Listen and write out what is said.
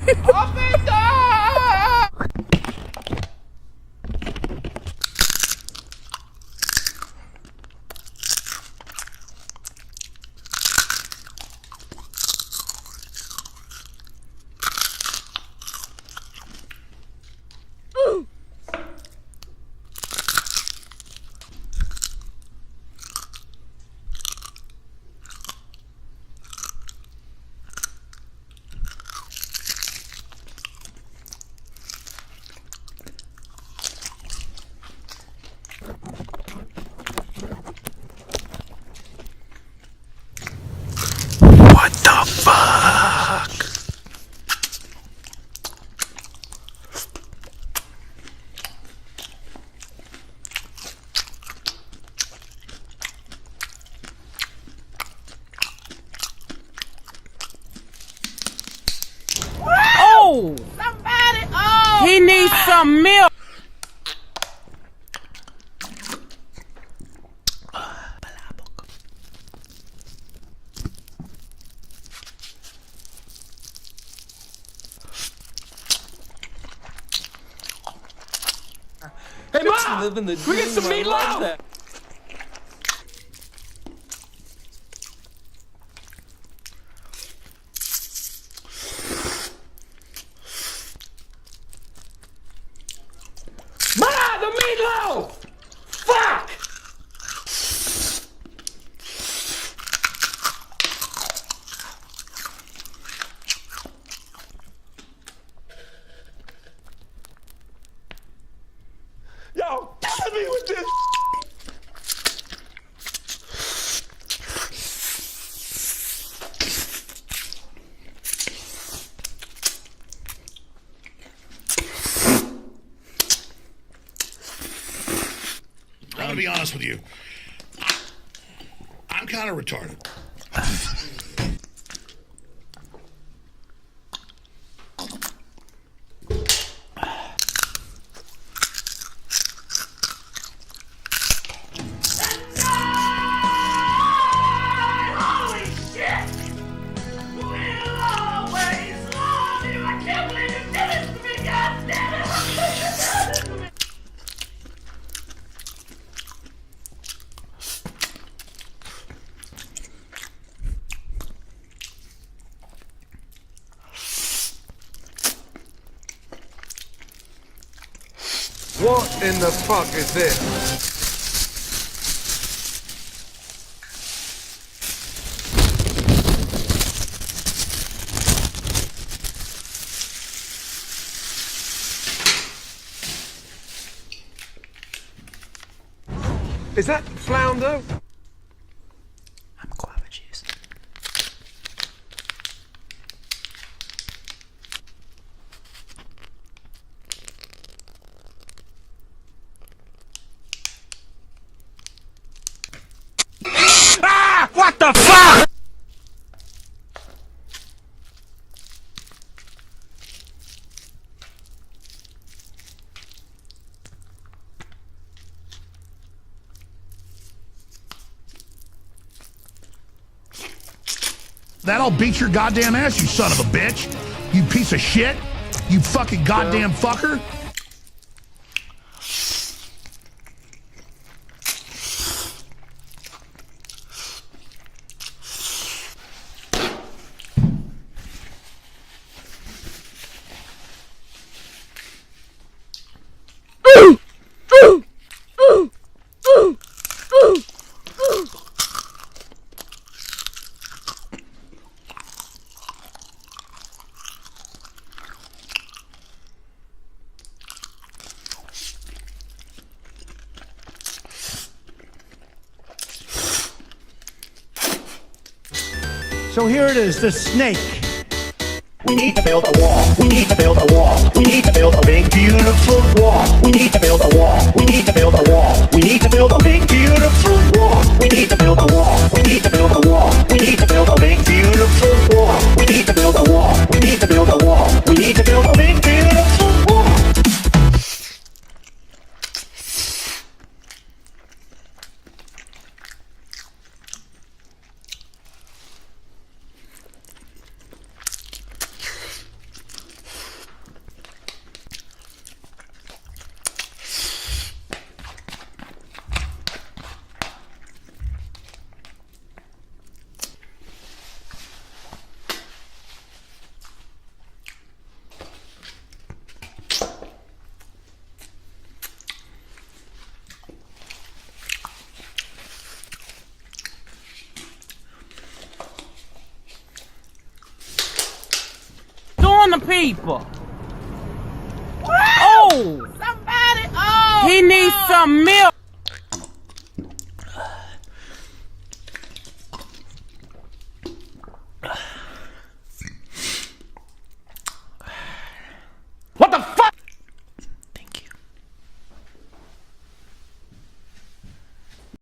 Open door! What the fuck? Oh! Somebody! Oh! He needs some milk. Hey, Mom! Living the we get some meatloaf! Ma, the meatloaf! Fuck! Yo, killing me with this. I'm gonna be honest with you. I'm kind of retarded. What in the fuck is this? Is that flounder? I'm Guava Juice. Ah! What the fuck? That'll beat your goddamn ass, you son of a bitch. You piece of shit. You fucking goddamn fucker. So here it is, the snake. We need to build a wall. We need to build a wall. We need to build a big beautiful wall. We need to build a wall. We need to build a wall. We need to build a big beautiful wall. We need to build a wall. We need to build a wall. We need to build a big beautiful wall. We need to build a wall. We need to build a wall. We need to build a big beautiful wall. the people. Oh! Somebody! Oh! He needs some milk.